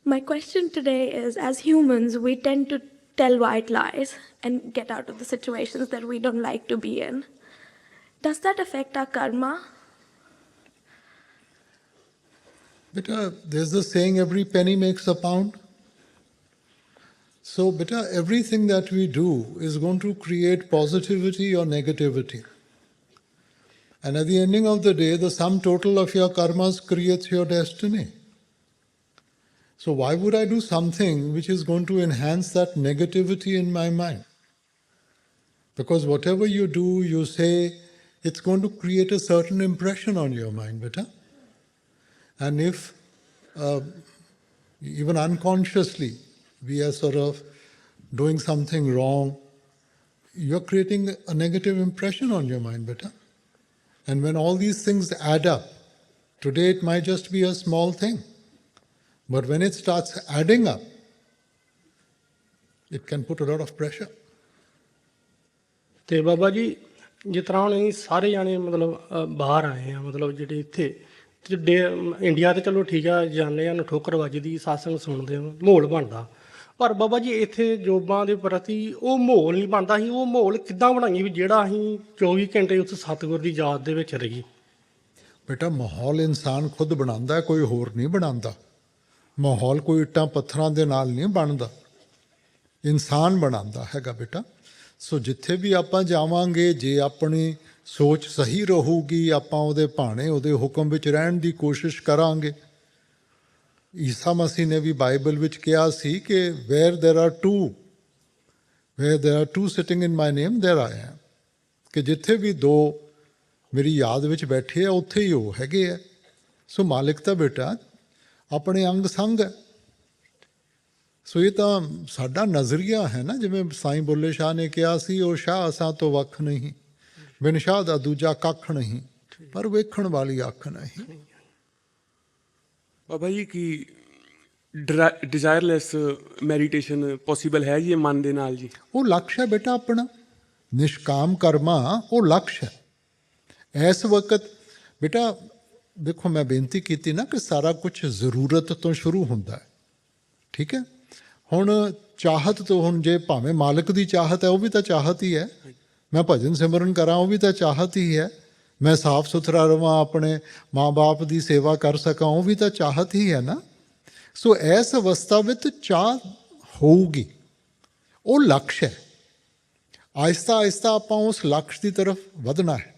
My question today is, as humans, we tend to tell white lies and get out of the situations that we don't like to be in. Does that affect our karma? Beta, there's the saying, every penny makes a pound. So, beta, everything that we do is going to create positivity or negativity. And at the ending of the day, the sum total of your karmas creates your destiny. So why would I do something which is going to enhance that negativity in my mind? Because whatever you do, you say, it's going to create a certain impression on your mind, beta. And if even unconsciously we are sort of doing something wrong, you're creating a negative impression on your mind, beta. And when all these things add up, today it might just be a small thing, but when it starts adding up, it can put a lot of pressure. ਤੇ ਬਾਬਾ ਜੀ ਜਿਸ ਤਰ੍ਹਾਂ ਹੁਣ ਅਸੀਂ ਸਾਰੇ ਜਾਣੇ ਮਤਲਬ ਬਾਹਰ ਆਏ ਆ, ਮਤਲਬ ਜਿਹੜੇ ਇੱਥੇ ਇੰਡੀਆ ਤੇ ਚਲੋ ਠੀਕ ਆ, ਜਾਂਦੇ ਆ, ਠੋਕਰ ਵੱਜਦੀ, ਸਾਸੰਗ ਸੁਣਦੇ ਆ, ਮਾਹੌਲ ਬਣਦਾ। ਪਰ ਬਾਬਾ ਜੀ ਇੱਥੇ ਜੋਬਾਂ ਦੇ ਪ੍ਰਤੀ ਉਹ ਮਾਹੌਲ ਨਹੀਂ ਬਣਦਾ। ਅਸੀਂ ਉਹ ਮਾਹੌਲ ਕਿੱਦਾਂ ਬਣਾਈਏ ਵੀ ਜਿਹੜਾ ਅਸੀਂ 24 ਘੰਟੇ ਉਸ ਸਤਿਗੁਰ ਦੀ ਯਾਦ ਦੇ ਵਿੱਚ ਰਹੀਏ? ਬੇਟਾ, ਮਾਹੌਲ ਇਨਸਾਨ ਖੁਦ ਬਣਾਉਂਦਾ, ਕੋਈ ਹੋਰ ਨਹੀਂ ਬਣਾਉਂਦਾ। ਮਾਹੌਲ ਕੋਈ ਇੱਟਾਂ ਪੱਥਰਾਂ ਦੇ ਨਾਲ ਨਹੀਂ ਬਣਦਾ, ਇਨਸਾਨ ਬਣਾਉਂਦਾ ਹੈਗਾ ਬੇਟਾ। ਸੋ ਜਿੱਥੇ ਵੀ ਆਪਾਂ ਜਾਵਾਂਗੇ, ਜੇ ਆਪਣੀ ਸੋਚ ਸਹੀ ਰਹੂਗੀ, ਆਪਾਂ ਉਹਦੇ ਭਾਣੇ, ਉਹਦੇ ਹੁਕਮ ਵਿੱਚ ਰਹਿਣ ਦੀ ਕੋਸ਼ਿਸ਼ ਕਰਾਂਗੇ। ਈਸਾ ਮਸੀਹ ਨੇ ਵੀ ਬਾਈਬਲ ਵਿੱਚ ਕਿਹਾ ਸੀ ਕਿ where there are two sitting in my name, there I am। ਕਿ ਜਿੱਥੇ ਵੀ ਦੋ ਮੇਰੀ ਯਾਦ ਵਿੱਚ ਬੈਠੇ ਆ, ਉੱਥੇ ਹੀ ਉਹ ਹੈਗੇ ਆ। ਸੋ ਮਾਲਿਕ ਤਾਂ ਬੇਟਾ ਆਪਣੇ ਅੰਗ ਸੰਗ ਹੈ। ਸੋ ਇਹ ਤਾਂ ਸਾਡਾ ਨਜ਼ਰੀਆ ਹੈ ਨਾ, ਜਿਵੇਂ ਸਾਈਂ ਬੁੱਲੇ ਸ਼ਾਹ ਨੇ ਕਿਹਾ ਸੀ, ਉਹ ਸ਼ਾਹ ਅਸਾਂ ਤੋਂ ਵੱਖ ਨਹੀਂ, ਬਿਨ ਸ਼ਾਹ ਦਾ ਦੂਜਾ ਕੱਖ ਨਹੀਂ, ਪਰ ਵੇਖਣ ਵਾਲੀ ਅੱਖ ਨਹੀਂ। ਬਾਬਾ ਜੀ, ਕੀ ਡਿਜ਼ਾਇਰਲੈਸ ਮੈਡੀਟੇਸ਼ਨ ਪੋਸੀਬਲ ਹੈ ਜੀ ਮਨ ਦੇ ਨਾਲ ਜੀ? ਉਹ ਲਕਸ਼ ਹੈ ਬੇਟਾ ਆਪਣਾ, ਨਿਸ਼ਕਾਮ ਕਰਮਾ ਉਹ ਲਕਸ਼ ਹੈ। ਇਸ ਵਕਤ ਬੇਟਾ ਦੇਖੋ, ਮੈਂ ਬੇਨਤੀ ਕੀਤੀ ਨਾ ਕਿ ਸਾਰਾ ਕੁਝ ਜ਼ਰੂਰਤ ਤੋਂ ਸ਼ੁਰੂ ਹੁੰਦਾ ਹੈ, ਠੀਕ ਹੈ। ਹੁਣ ਚਾਹਤ ਤੋਂ, ਹੁਣ ਜੇ ਭਾਵੇਂ ਮਾਲਕ ਦੀ ਚਾਹਤ ਹੈ, ਉਹ ਵੀ ਤਾਂ ਚਾਹਤ ਹੀ ਹੈ। ਮੈਂ ਭਜਨ ਸਿਮਰਨ ਕਰਾਂ, ਉਹ ਵੀ ਤਾਂ ਚਾਹਤ ਹੀ ਹੈ। ਮੈਂ ਸਾਫ ਸੁਥਰਾ ਰਵਾਂ, ਆਪਣੇ ਮਾਂ-ਬਾਪ ਦੀ ਸੇਵਾ ਕਰ ਸਕਾਂ, ਉਹ ਵੀ ਤਾਂ ਚਾਹਤ ਹੀ ਹੈ ਨਾ। ਸੋ ਇਸ ਅਵਸਥਾ ਵਿੱਚ ਚਾਹ ਹੋਊਗੀ, ਉਹ ਲਕਸ਼ ਹੈ। ਆਹਿਸਤਾ ਆਹਿਸਤਾ ਆਪਾਂ ਉਸ ਲਕਸ਼ ਦੀ ਤਰਫ ਵਧਣਾ ਹੈ,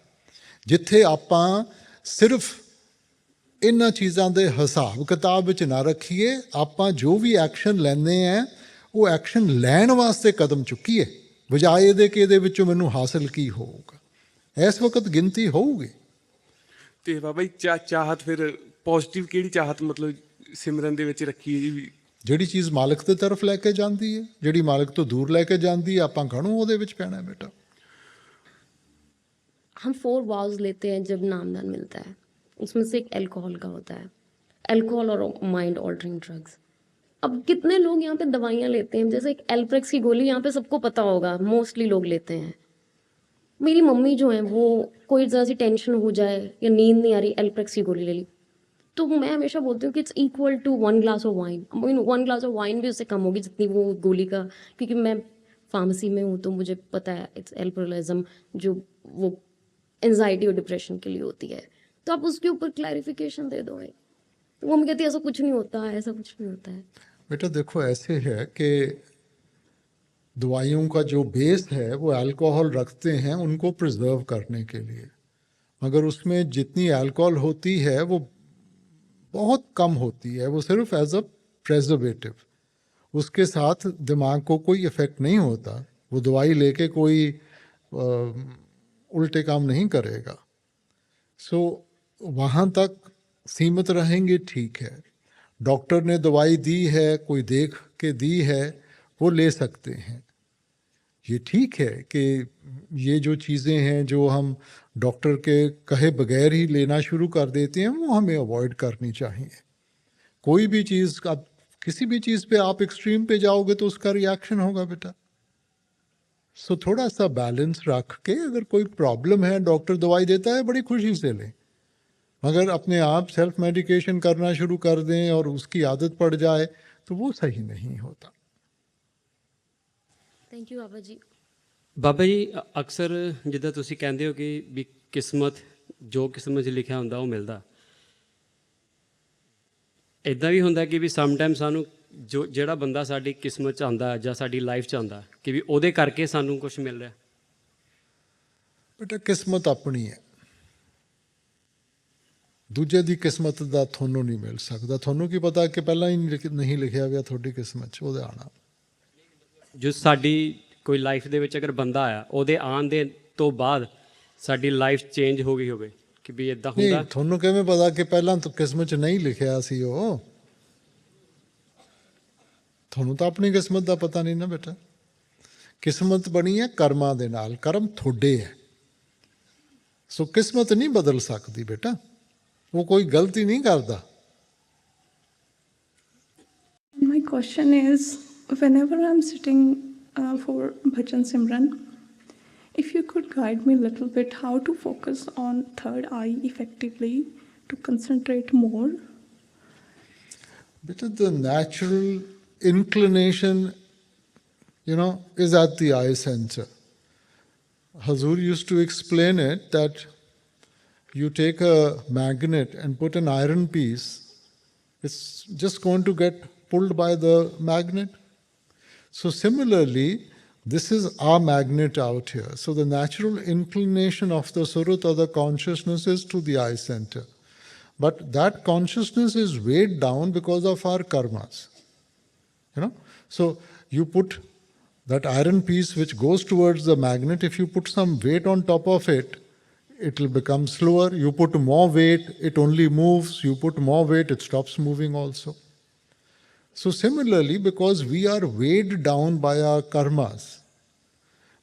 ਜਿੱਥੇ ਆਪਾਂ ਸਿਰਫ ਇਹਨਾਂ ਚੀਜ਼ਾਂ ਦੇ ਹਿਸਾਬ ਕਿਤਾਬ ਵਿੱਚ ਨਾ ਰੱਖੀਏ। ਆਪਾਂ ਜੋ ਵੀ ਐਕਸ਼ਨ ਲੈਂਦੇ ਆ, ਉਹ ਐਕਸ਼ਨ ਲੈਣ ਵਾਸਤੇ ਕਦਮ ਚੁੱਕੀਏ, ਬਜਾਏ ਇਹਦੇ ਕਿ ਇਹਦੇ ਵਿੱਚੋਂ ਮੈਨੂੰ ਹਾਸਿਲ ਕੀ ਹੋਊਗਾ। ਇਸ ਵਕਤ ਗਿਣਤੀ ਹੋਊਗੀ। ਤੇ ਬਾਬਾ ਜੀ, ਚਾਹਤ ਫਿਰ ਪੋਜ਼ਿਟਿਵ ਕਿਹੜੀ ਚਾਹਤ ਮਤਲਬ ਸਿਮਰਨ ਦੇ ਵਿੱਚ ਰੱਖੀਏ ਜੀ? ਜਿਹੜੀ ਚੀਜ਼ ਮਾਲਕ ਦੀ ਤਰਫ ਲੈ ਕੇ ਜਾਂਦੀ ਹੈ, ਜਿਹੜੀ ਮਾਲਕ ਤੋਂ ਦੂਰ ਲੈ ਕੇ ਜਾਂਦੀ ਹੈ, ਆਪਾਂ ਘਣੋਂ ਉਹਦੇ ਵਿੱਚ ਪੈਣਾ ਬੇਟਾ। हम 4 वाउज लेते हैं जब नामदान मिलता है, उसमें से एक अल्कोहल का होता है, अल्कोहल और माइंड ऑल्टरिंग ड्रग्स। अब कितने लोग यहाँ पे दवाइयाँ लेते हैं, जैसे एक एल्प्रेक्स की गोली यहाँ पे सबको पता होगा, मोस्टली लोग लेते हैं। मेरी मम्मी जो है, वो कोई ज़रा सी टेंशन हो जाए या नींद नहीं आ रही, एल्प्रेक्स की गोली ले ली, तो मैं हमेशा बोलती हूँ कि it's equal to 1 glass of wine. 1 glass of wine भी उससे कम होगी जितनी वो गोली का, क्योंकि मैं फार्मेसी में हूँ तो मुझे पता है इट्स एल्कोहलिज्म जो वो एंजाइटी और डिप्रेशन के लिए होती है। तो आप उसके ऊपर क्लैरिफिकेशन दे दो। तो वो मम्मी कहती है ऐसा कुछ नहीं होता है, ऐसा कुछ नहीं होता है। बेटा देखो, ऐसे है कि दवाइयों का जो बेस है वो अल्कोहल रखते हैं उनको प्रिजर्व करने के लिए, मगर उसमें जितनी अल्कोहल होती है वो बहुत कम होती है, वो सिर्फ एज अ प्रेजर्वेटिव। उसके साथ दिमाग को कोई इफ़ेक्ट नहीं होता। वो दवाई लेके कोई उल्टे काम नहीं करेगा। सो वहाँ तक सीमित रहेंगे, ठीक है। डॉक्टर ने दवाई दी है, कोई देख के दी है, वो ले सकते हैं। ये ठीक है कि ये जो चीज़ें हैं जो हम डॉक्टर के कहे बगैर ही लेना शुरू कर देते हैं, वो हमें अवॉइड करनी चाहिए। कोई भी चीज़ का, किसी भी चीज़ पे आप एक्सट्रीम पे जाओगे तो उसका रिएक्शन होगा बेटा। सो थोड़ा सा बैलेंस रख के, अगर कोई प्रॉब्लम है, डॉक्टर दवाई देता है, बड़ी खुशी से लें। मगर अपने आप सेल्फ मेडिकेशन करना शुरू कर दें और उसकी आदत पड़ जाए तो वो सही नहीं होता। थैंक यू बाबा जी। ਬਾਬਾ ਜੀ ਅਕਸਰ ਜਿੱਦਾਂ ਤੁਸੀਂ ਕਹਿੰਦੇ ਹੋ ਕਿ ਵੀ ਕਿਸਮਤ ਜੋ ਕਿਸਮਤ 'ਚ ਲਿਖਿਆ ਹੁੰਦਾ ਉਹ ਮਿਲਦਾ, ਇੱਦਾਂ ਵੀ ਹੁੰਦਾ ਕਿ ਵੀ ਸਮਟਾਈਮ ਸਾਨੂੰ ਜਿਹੜਾ ਬੰਦਾ ਸਾਡੀ ਕਿਸਮਤ 'ਚ ਆਉਂਦਾ ਜਾਂ ਸਾਡੀ ਲਾਈਫ 'ਚ ਆਉਂਦਾ ਕਿ ਵੀ ਉਹਦੇ ਕਰਕੇ ਸਾਨੂੰ ਕੁਝ ਮਿਲ ਰਿਹਾ। ਬੇਟਾ ਕਿਸਮਤ ਆਪਣੀ ਹੈ, ਦੂਜੇ ਦੀ ਕਿਸਮਤ ਦਾ ਤੁਹਾਨੂੰ ਨਹੀਂ ਮਿਲ ਸਕਦਾ। ਤੁਹਾਨੂੰ ਕੀ ਪਤਾ ਕਿ ਪਹਿਲਾਂ ਹੀ ਨਹੀਂ ਲਿਖਿਆ ਹੋਇਆ ਤੁਹਾਡੀ ਕਿਸਮਤ 'ਚ ਉਹਦੇ ਆਉਣਾ। ਜੋ ਸਾਡੀ ਕੋਈ ਲਾਈਫ ਦੇ ਵਿੱਚ ਅਗਰ ਬੰਦਾ ਆਇਆ ਉਹਦੇ ਆਉਣ ਦੇ ਤੋਂ ਬਾਅਦ ਸਾਡੀ ਲਾਈਫ ਚੇਂਜ ਹੋ ਗਈ ਹੋਵੇ ਕਿ ਵੀ ਇੱਦਾਂ ਹੁੰਦਾ। ਨਹੀਂ, ਤੁਹਾਨੂੰ ਕਿਵੇਂ ਪਤਾ ਕਿ ਪਹਿਲਾਂ ਤਾਂ ਕਿਸਮਤ 'ਚ ਨਹੀਂ ਲਿਖਿਆ ਸੀ ਉਹ? ਤੁਹਾਨੂੰ ਤਾਂ ਆਪਣੀ ਕਿਸਮਤ ਦਾ ਪਤਾ ਨਹੀਂ ਨਾ ਬੇਟਾ। ਕਿਸਮਤ ਬਣੀ ਹੈ ਕਰਮਾਂ ਦੇ ਨਾਲ, ਕਰਮ ਤੁਹਾਡੇ ਹੈ। ਸੋ ਕਿਸਮਤ ਨਹੀਂ ਬਦਲ ਸਕਦੀ ਬੇਟਾ, ਉਹ ਕੋਈ ਗਲਤੀ ਨਹੀਂ ਕਰਦਾ। My question is, whenever I'm sitting for Bhajan Simran, if you could guide me a little bit how to focus on third eye effectively to concentrate more. Because the natural inclination, is at the eye center. Hazur used to explain it that you take a magnet and put an iron piece, it's just going to get pulled by the magnet. So similarly, this is our magnet out here. So the natural inclination of the surut or the consciousness is to the eye center. But that consciousness is weighed down because of our karmas. So you put that iron piece which goes towards the magnet, if you put some weight on top of it, it will become slower. You put more weight, it only moves. You put more weight, it stops moving also. So similarly, because we are weighed down by our karmas,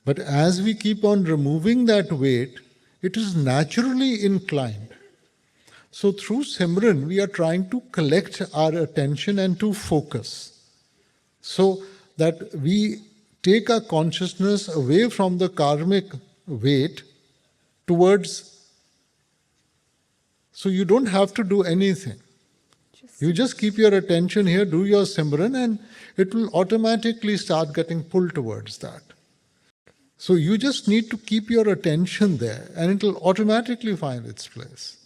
but as we keep on removing that weight, it is naturally inclined. So through Simran, we are trying to collect our attention and to focus, so that we take our consciousness away from the karmic weight towards. So you don't have to do anything. You just keep your attention here, do your Simran, and it will automatically start getting pulled towards that. So you just need to keep your attention there, and it will automatically find its place.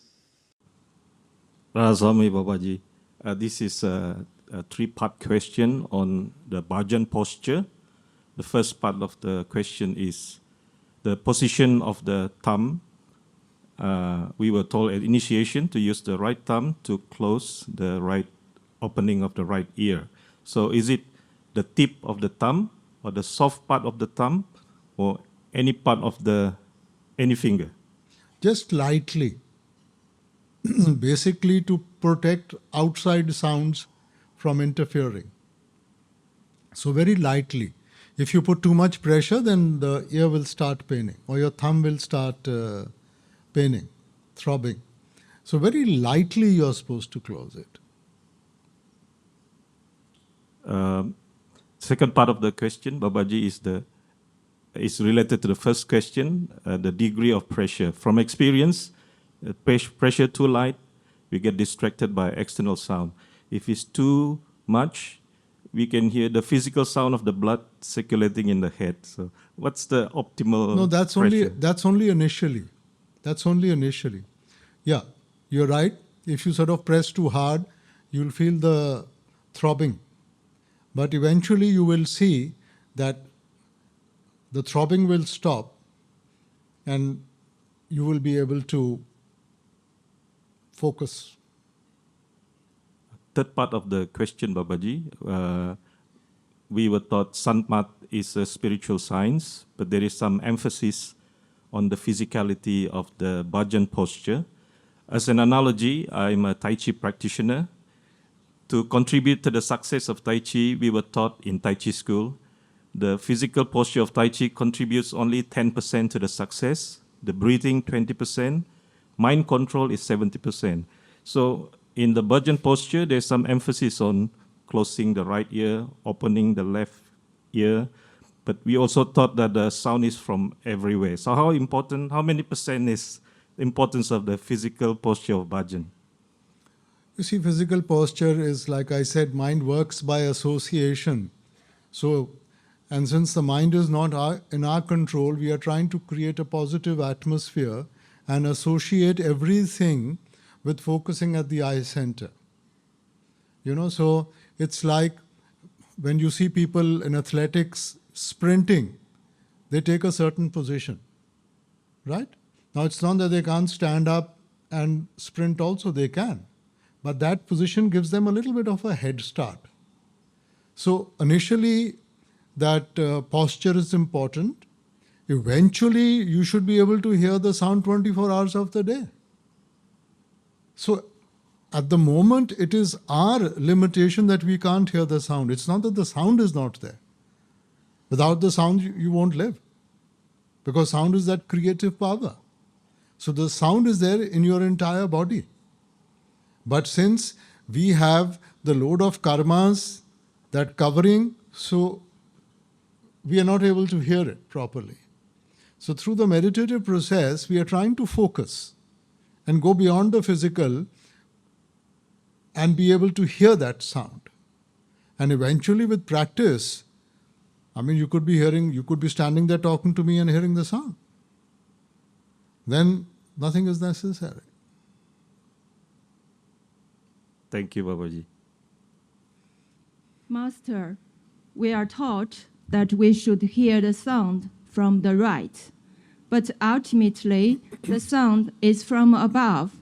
Razami Babaji, this is a three-part question on the bhajan posture. The first part of the question is the position of the thumb. We were told at initiation to use the right thumb to close the right opening of the right ear. So is it the tip of the thumb or the soft part of the thumb or any part of any finger? Just lightly. Basically to protect outside sounds from interfering. So very lightly. If you put too much pressure, then the ear will start paining or your thumb will start paining, throbbing. So very lightly you are supposed to close it. Second part of the question, Babaji, is related to the first question, the degree of pressure. From experience, pressure too light, we get distracted by external sound. If it's too much, we can hear the physical sound of the blood circulating in the head. So what's the optimal No, that's only initially. That's only initially. Yeah, you're right. If you sort of press too hard, you'll feel the throbbing. But eventually you will see that the throbbing will stop and you will be able to focus. Third part of the question, Babaji, we were taught Sanmat is a spiritual science, but there is some emphasis on the physicality of the bhajan posture. As an analogy, I'm a Tai Chi practitioner. To contribute to the success of Tai Chi, we were taught in Tai Chi school, the physical posture of Tai Chi contributes only 10% to the success, the breathing 20%, mind control is 70%. So in the bhajan posture, there's some emphasis on closing the right ear, opening the left ear, but we also thought that the sound is from everywhere. So how many percent is the importance of the physical posture of bhajan? You see, physical posture is, like I said, mind works by association. So, and since the mind is not in our control, we are trying to create a positive atmosphere and associate everything with focusing at the eye center. So it's like when you see people in athletics sprinting, they take a certain position, right? Now, it's not that they can't stand up and sprint also, they can. But that position gives them a little bit of a head start. So initially, that posture is important. Eventually, you should be able to hear the sound 24 hours of the day. So at the moment, it is our limitation that we can't hear the sound. It's not that the sound is not there. Without the sound, you won't live. Because sound is that creative power. So the sound is there in your entire body. But since we have the load of karmas, that covering, so we are not able to hear it properly. So through the meditative process, we are trying to focus and go beyond the physical and be able to hear that sound. And eventually with practice, you could be standing there talking to me and hearing the sound. Then nothing is necessary. Thank you, Babaji. Master, we are taught that we should hear the sound from the right, but ultimately the sound is from above.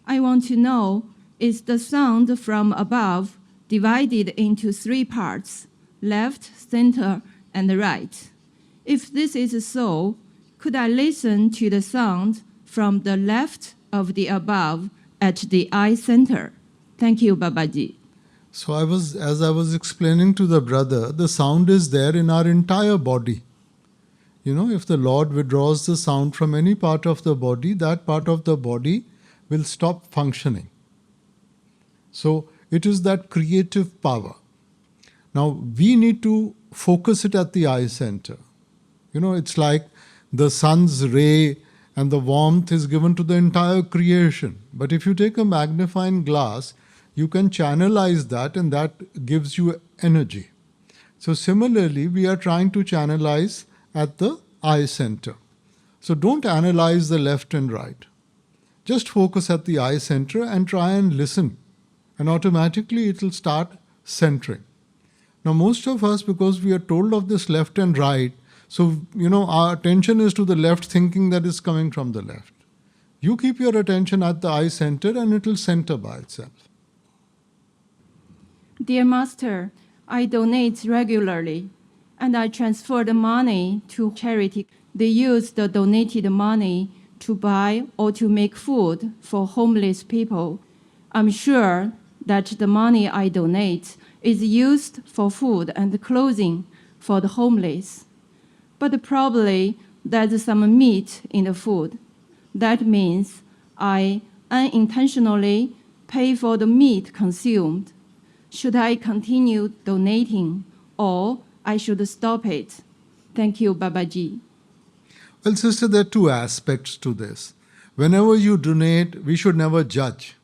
I want to know, is the sound from above divided into 3 parts, left, center, and right? If this is so, could I listen to the sound from the left of the above at the eye center? Thank you, Babaji. So as I was explaining to the brother, the sound is there in our entire body. If the Lord withdraws the sound from any part of the body, that part of the body will stop functioning. So it is that creative power. Now we need to focus it at the eye center. It's like the sun's ray and the warmth is given to the entire creation. But if you take a magnifying glass, you can channelize that and that gives you energy. So similarly, we are trying to channelize at the eye center. So don't analyze the left and right. Just focus at the eye center and try and listen. And automatically it will start centering. Now most of us, because we are told of this left and right, so our attention is to the left, thinking that is coming from the left. You keep your attention at the eye center and it will center by itself. Dear Master, I donate regularly and I transfer the money to charity. They use the donated money to buy or to make food for homeless people. I'm sure that the money I donate is used for food and clothing for the homeless. But probably there's some meat in the food. That means I unintentionally pay for the meat consumed. Should I continue donating or I should stop it? Thank you, Babaji. Well, sister, there are 2 aspects to this. Whenever you donate, we should never judge.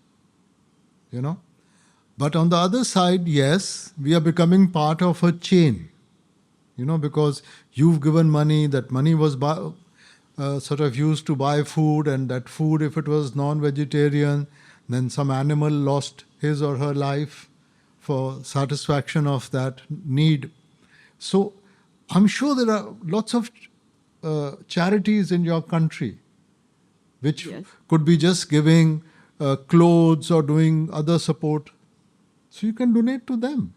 But on the other side, yes, we are becoming part of a chain. Because you've given money, that money was sort of used to buy food, and that food, if it was non-vegetarian, then some animal lost his or her life for satisfaction of that need. So I'm sure there are lots of charities in your country which could be just giving clothes or doing other support. So you can donate to them.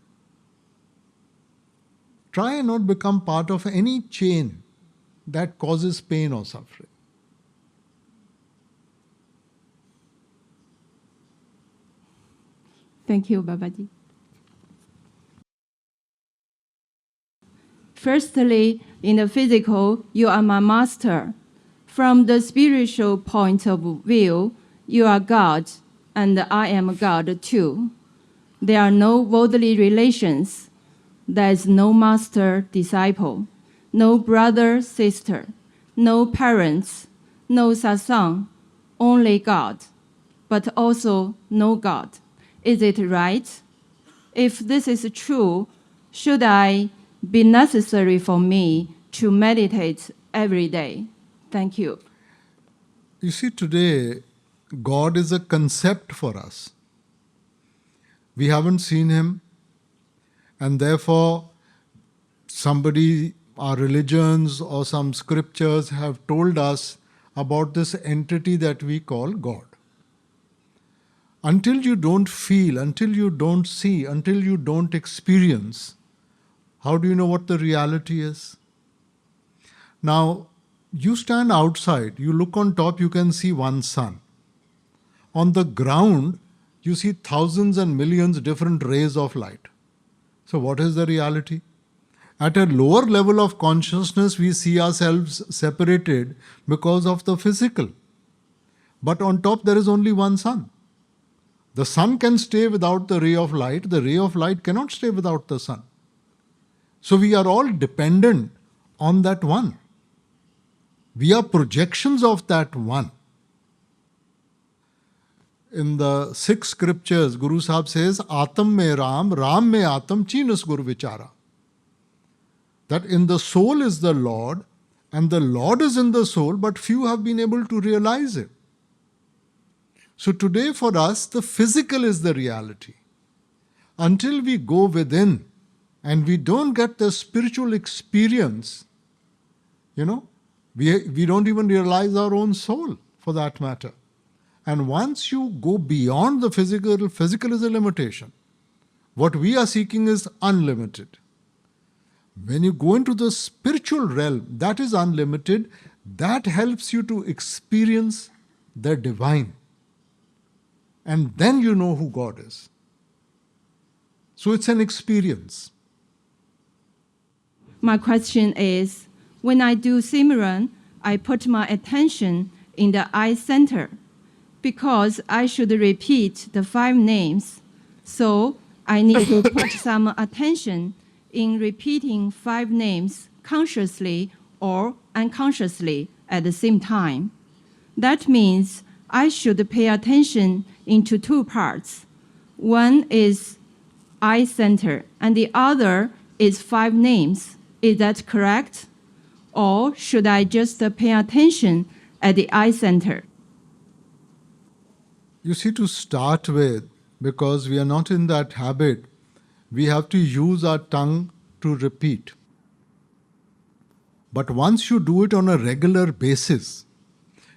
Try and not become part of any chain that causes pain or suffering. Thank you, Babaji. Firstly, in the physical, you are my master. From the spiritual point of view, you are God, and I am God too. There are no worldly relations. There is no master-disciple, no brother-sister, no parents, no satsang, only God, but also no God. Is it right? If this is true, should I be necessary for me to meditate every day? Thank you. You see, today, God is a concept for us. We haven't seen him, and therefore, somebody, our religions or some scriptures have told us about this entity that we call God. Until you don't feel, until you don't see, until you don't experience, how do you know what the reality is? Now, you stand outside, you look on top, you can see one sun. On the ground, you see thousands and millions different rays of light. So what is the reality? At a lower level of consciousness, we see ourselves separated because of the physical. But on top, there is only one sun. The sun can stay without the ray of light. The ray of light cannot stay without the sun. So we are all dependent on that one. We are projections of that one. In the 6 scriptures, Guru Sahib says, Atam me Ram, Ram me Atam, Chinus Guru Vichara. That in the soul is the Lord, and the Lord is in the soul, but few have been able to realize it. So today for us, the physical is the reality. Until we go within and we don't get the spiritual experience, we don't even realize our own soul, for that matter. And once you go beyond the physical is a limitation. What we are seeking is unlimited. When you go into the spiritual realm, that is unlimited, that helps you to experience the divine. And then you know who God is. So it's an experience. My question is, when I do Simran, I put my attention in the eye center because I should repeat the 5 names. So I need to put some attention in repeating 5 names consciously or unconsciously at the same time. That means I should pay attention into 2 parts. One is eye center and the other is 5 names. Is that correct? Or should I just pay attention at the eye center? You see, to start with, because we are not in that habit, we have to use our tongue to repeat. But once you do it on a regular basis,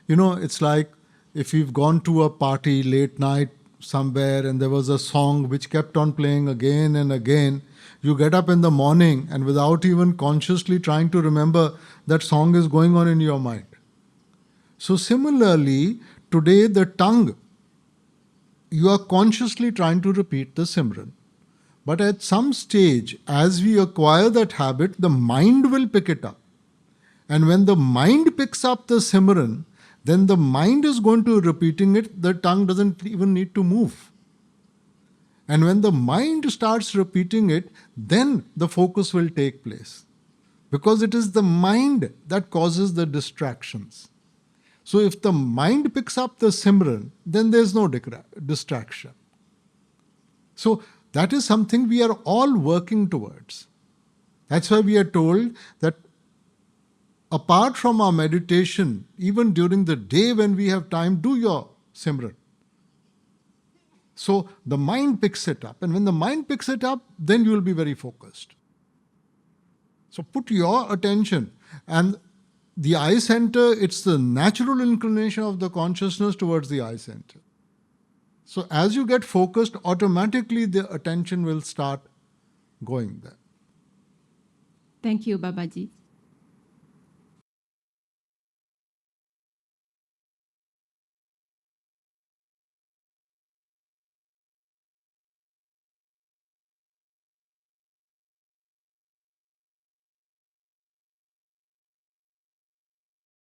it's like if you've gone to a party late night somewhere and there was a song which kept on playing again and again, you get up in the morning and without even consciously trying to remember, that song is going on in your mind. So similarly, today the tongue, you are consciously trying to repeat the Simran. But at some stage, as we acquire that habit, the mind will pick it up. And when the mind picks up the Simran, then the mind is going to repeating it, the tongue doesn't even need to move. And when the mind starts repeating it, then the focus will take place. Because it is the mind that causes the distractions. So if the mind picks up the Simran, then there's no distraction. So that is something we are all working towards. That's why we are told that apart from our meditation, even during the day when we have time, do your Simran. So the mind picks it up. And when the mind picks it up, then you will be very focused. So put your attention. And the eye center, it's the natural inclination of the consciousness towards the eye center. So as you get focused, automatically the attention will start going there. Thank you, Babaji.